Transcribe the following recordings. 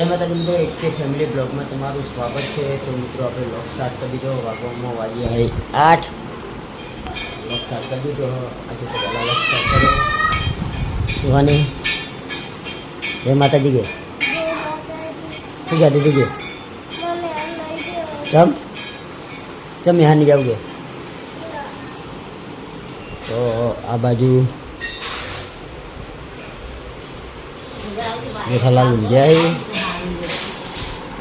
જય માતાજી મિત્રો, એક ફેમિલી બ્લોગમાં તમારું સ્વાગત છે। તો મિત્રો આપણે બ્લોગ સ્ટાર્ટ કરી દીધો, વાગવામાં વાગી હવે 8। બ્લોગ સ્ટાર્ટ કરી દીધો। આજે તો પહેલાં બ્લોગ સ્ટાર્ટ કર્યો સુહાની। જય માતાજી કે શું કહેતી હતી કે ચમ यहाँ नहीं जाओगे? तो आ बाजू जेठालाल ઊંઝાઈ,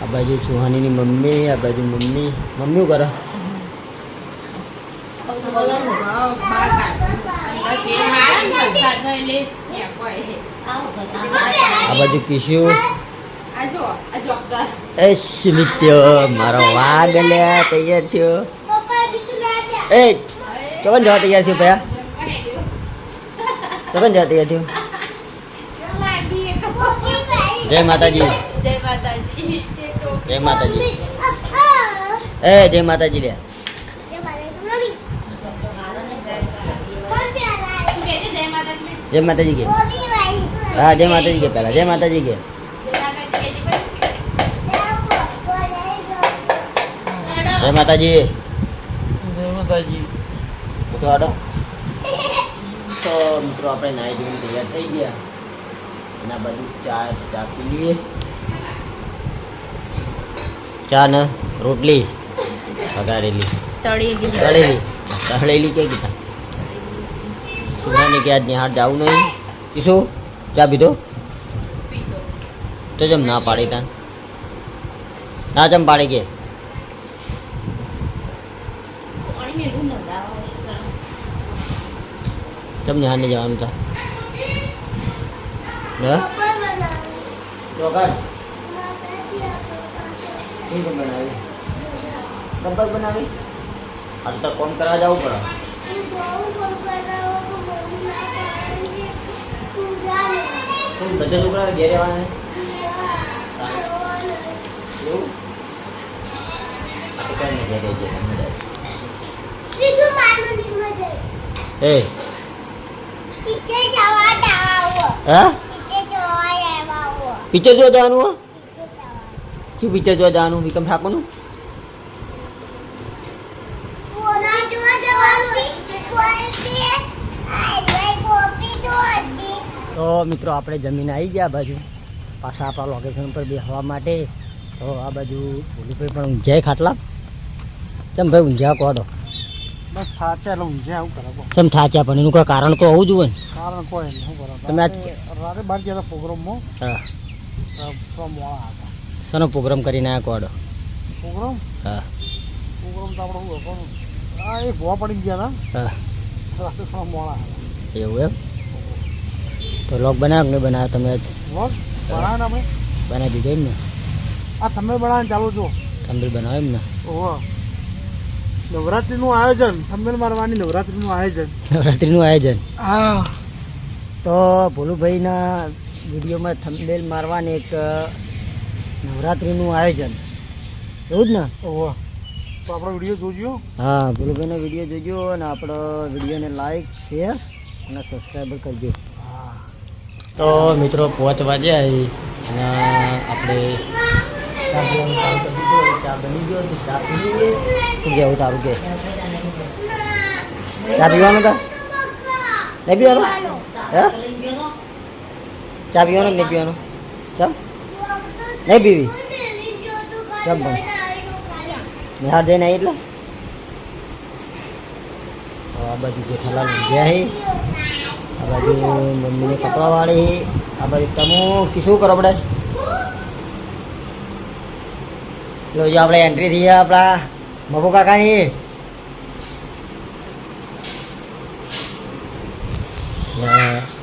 આ બાજુ સુહાનીની મમ્મી, આ બાજુ મમ્મી શું કરે? આ બાજુ કિશુ, એ નિત્ય મારો વાઘ લ્યા તૈયાર થયો। એ ચોકન જવા તૈયાર થયો ભયા? ચોકન જવા તૈયાર થયો? જય માતાજી, જય માતાજી, જય માતાજી। એ જય માતાજી લે, જય માતાજી કે? હા જય માતાજી કે, પહેલા જય માતાજી કે। જય માતાજી, જય માતાજી। તો આડો તો મિત્રો આપણે નાઈ ધોઈને તૈયાર થઈ ગયા અને આ બધું ચા પી લઈએ। ચા ને રોટલી વઘારેલી તળેલી કે કીધા સુહાની કે આજ નિહાળ જવું નહીં કે શું? ચા પીધો તો જેમ ના પાડી તા ના જેમ પાડી કે કેમ નિહાળ ને જવાનું હતા? બનાવી ડબ્બલ બનાવી આ તો કોમ કરવા જવું પડે। બધા છોકરા ઘેર આવવાના એવું? પિક્ચર જોવા જવાનું? શું પિક્ચર જોવા જવાનું? વિક્રમ ઠાકોરનું? તો મિત્રો આપણે જમીન આવી ગયા બાજુ પાછા આપણા લોકેશન પર બેસવા માટે। તો આ બાજુ ભોલુભાઈ પણ ઊંઝાય ખાટલા ચમ ભાઈ ઊંઝા કોડો બસ થાચા એટલે ઊંઝા આવું કરો ચમ થાચા પણ એનું કોઈ કારણ તો હોવું જોઈએ ને? કારણ કોઈ નહીં શું કરો તમે આજ રાતે બહાર ગયા પ્રોગ્રામમાં? હા મોડા હતા શાનો પ્રોગ્રામ કરીને આવ્યા કોડો? પ્રોગ્રામ? હા પ્રોગ્રામ તો આપણે શું આ એક ભોવા પડી ગયા હતા। હા રાતે થોડા મોડા હતા એવું એમ? તો લોક બનાવ્યો કે નહીં બનાવ્યો તમે? આજ લોક બનાવ્યો ને આપણે બનાવી દીધો એમ ને? આ તમે બનાવીને ચાલુ છો થંબનેલ બનાવો એમ ને? ઓહો નવરાત્રીનું આયોજન થંબનેલ મારવાની નવરાત્રીનું આયોજન હા। તો ભોલુભાઈના વિડીયોમાં થંબનેલ મારવાની એક નવરાત્રીનું આયોજન એવું જ ને? ઓહો તો આપણો વિડીયો જોજો। હા ભોલુભાઈનો વિડીયો જોજો અને આપણો વિડીયોને લાઈક શેર અને સબસ્ક્રાઈબર કરજો। તો મિત્રો 5 વાગે આવી અને આપણે ચા બની ગયો ચા પી લઈએ। શું કહેવું તારું કે? ચા પીવાનું હતા? નહીં પીવાનું? હે ચા પીવાનું નહીં પીવાનું? ચમ નહીં પીવી? ચમ પણ નિહાળ જઈને આવી એટલે આ બાજુ જેઠાલાલ ગયા, આ બાજુ મમ્મીને કપડાં વાળી, આ બાજુ તમે શું કરો? આપણે જો આપણે એન્ટ્રી થઈ આપણા મફુ કાકાની।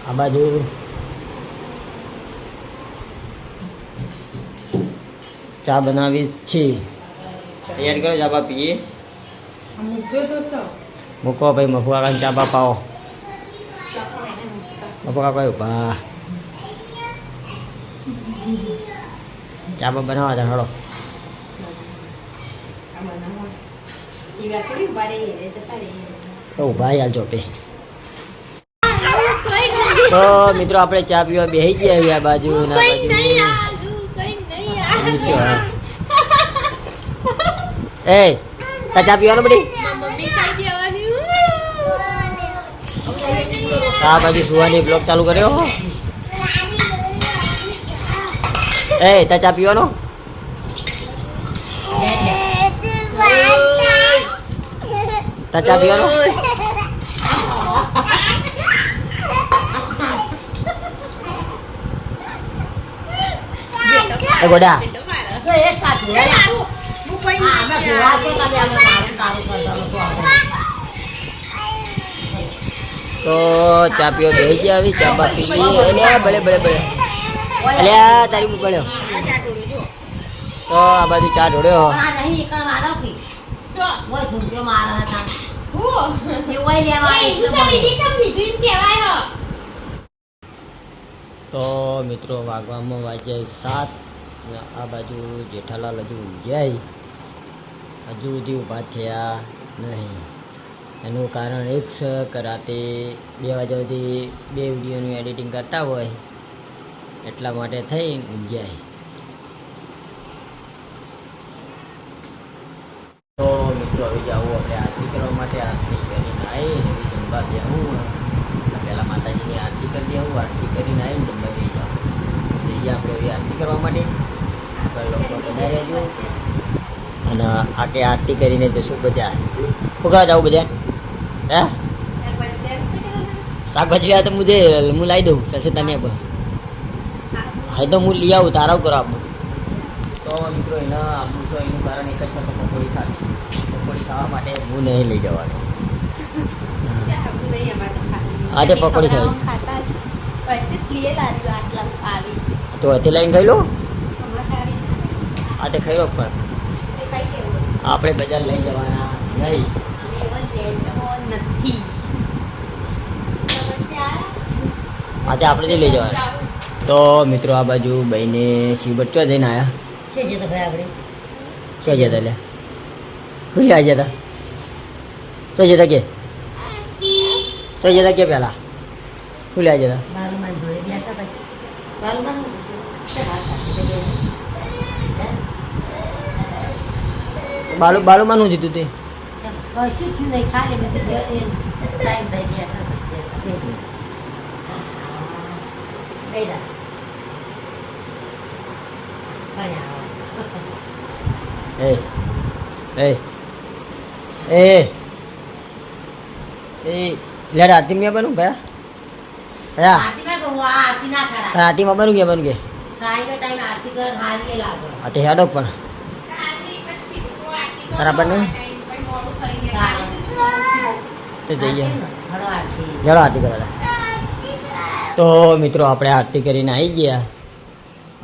આ બાજુ ચા બનાવી છે, તૈયાર કરો ચા બા પીએ। મૂકો ભાઈ મફુ કાકાને ચા બા પાવો। મફુ કાકા ઉભા ચા બા બનાવવા તા હળો। તો ભાઈ હાલ ચોપે તો મિત્રો આપણે ચા પીવા બેસી ગયા આ બાજુ ના બાજુ એ ચા પીવાનો બધી આ બાજુ સુવાની બ્લોક ચાલુ કર્યો. એ ચા પીવાનો ચા પીવાનો એ ગોડા તો ચા પીઓ બેસી ગયા આવી ચા બા પી લઈ બળે બળે બળે અલ્યા તારી પડ્યો તો આ બાજુ ચા ઢોળ્યો. તો મિત્રો વાગવામાં વાગ્યા 7. આ બાજુ જેઠાલાલ હજુ ઊંઘ્યા હજુ સુધી ઊભા થયા નહીં. એનું કારણ એક છે કે રાતે 2 વાગ્યા સુધી 2 વિડીયોનું એડિટિંગ કરતા હોય એટલા માટે થઈ ઊંઘ્યા. તો મિત્રો હવે જાવું આપણે આરતી કરવા માટે. આરતી કરીને આવીને જમવા બેહું. પહેલાં માતાજીની આરતી કરી દેવું. આરતી કરીને આવીને જમવા બેસી જાઉં. જઈએ આપણે હવે આરતી કરવા માટે. લોકો બધા રહેજો અને આકે આરતી કરીને જશું બજાર. ઉગા જાઉં બજાર હે શાકભાજી તો હું લાવી દઉં ચાલશે તને હા તો હું લઈ આવું તારાવ કરો આપું. તો મિત્રો એના આપું છો એનું કારણ એક જ છે તો પકોડી ખાધી. પકોડી ખાવા માટે હું નહીં લઈ જવાનો. આજે પકોડી ખાઈ તો હતી લઈને ખાઈ લો. આજે ખાઈ લો પણ આપણે બજાર લઈ જવાના નહીં. આજે આપણે જ લઈ જવાના. તો મિત્રો આ બાજુ ભાઈને શિવભટ્ટ ચો જઈને આવ્યા. ક્યાં જતા ભાઈ આપણે ક્યાં જતા લ્યા ભૂલી આવી જતા તો જતા કે તો જતા કે પહેલા ભૂલી આવી જતા બાલુમાં નું જીતું તે કશું થયું નહીં ખાલી બધું ટાઈમ થઈ ગયા. લેડ આરતી में बनू भैया भैया आरती में बनू क्या बन के आते हेडो पण बराबर नहीं तो જઈએ લેડો આરતી કરવા. તો મિત્રો આપણે આરતી કરીને આવી ગયા.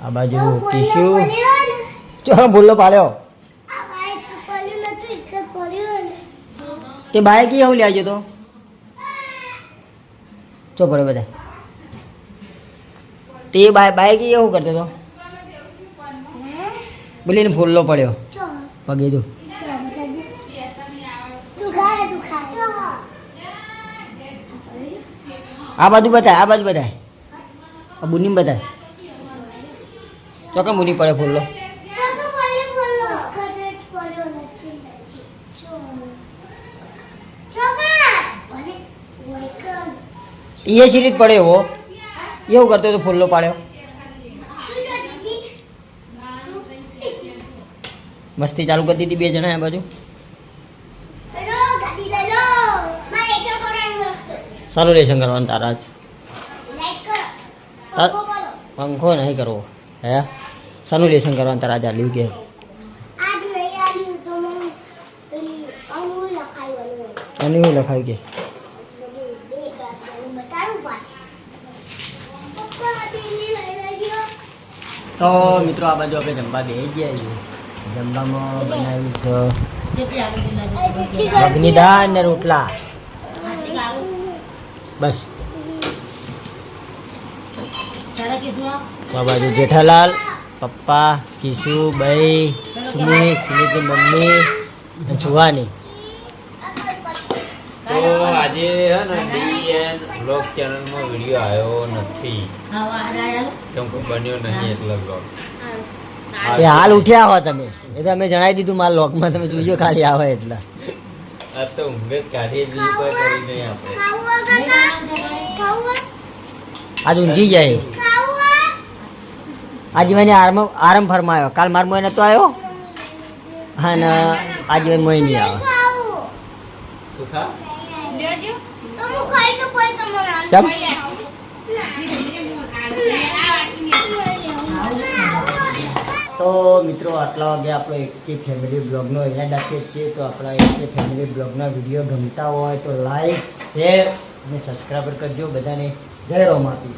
આ બાજુ ટીશ્યુ ચો ભૂલો પાડ્યો તે બાઈક એવું લઈ આવજો. તો ચો પડે બધા તે બાઈક એવું કરતો હતો બોલીને ફૂલ્લો પડ્યો પગે તો આ બાજુ બતાય આ બાજુ બતાય આ બુની બતાય ચોક્કસ બુની પડે ફૂલ્લો. એ સિરીજ પડે એવો એવું કરતો તો ફૂલ્લો પાડ્યો. મસ્તી ચાલુ કરી દીધી 2 જણા આ બાજુ. સારું લેશન કરવાનું તારા જ પંખો નહીં કરવો હે સાનું લેશન કરવાનું તારા જ આલ્યું કે અને હું લખાયું કે તો મિત્રો આ બાજુ આપણે જમવા બેસી ગયા છીએ. જમવામાં બનાવ્યું છે મગની દાળ ને રોટલા બસ. તો આ બાજુ જેઠાલાલ પપ્પા કિશુ ભાઈ સુમિત સુમિતની મમ્મી અને જુવાની. તો આજે હે ને ડીએન બ્લોગ ચેનલમાં વિડીયો આવ્યો નથી કેમ કે બન્યો નહીં એટલે બ્લોગ તે હાલ ઉઠ્યા હો તમે એ તો અમે જણાવી દીધું મારા લોકમાં તમે જોજો ખાલી આવે એટલે આ તો ઊંઘ જ કાઢીએ બીજી કોઈ કરી નહીં આપણે આજ ઊંઘી જાય આજે મને આરામ ફરમાયો કાલ માર મોય નતો આવ્યો હા ને આજે મને મોય નહીં આવે તું ખા ચમ તો મિત્રો આટલા વાગે આપણો એકે ફેમિલી બ્લોગનો અહીંયા રાખીએ છીએ તો આપણા એકે ફેમિલી બ્લોગના વિડીયો ગમતા હોય તો લાઈક શેર અને સબસ્ક્રાઈબર કરજો બધાને જય રોમાપી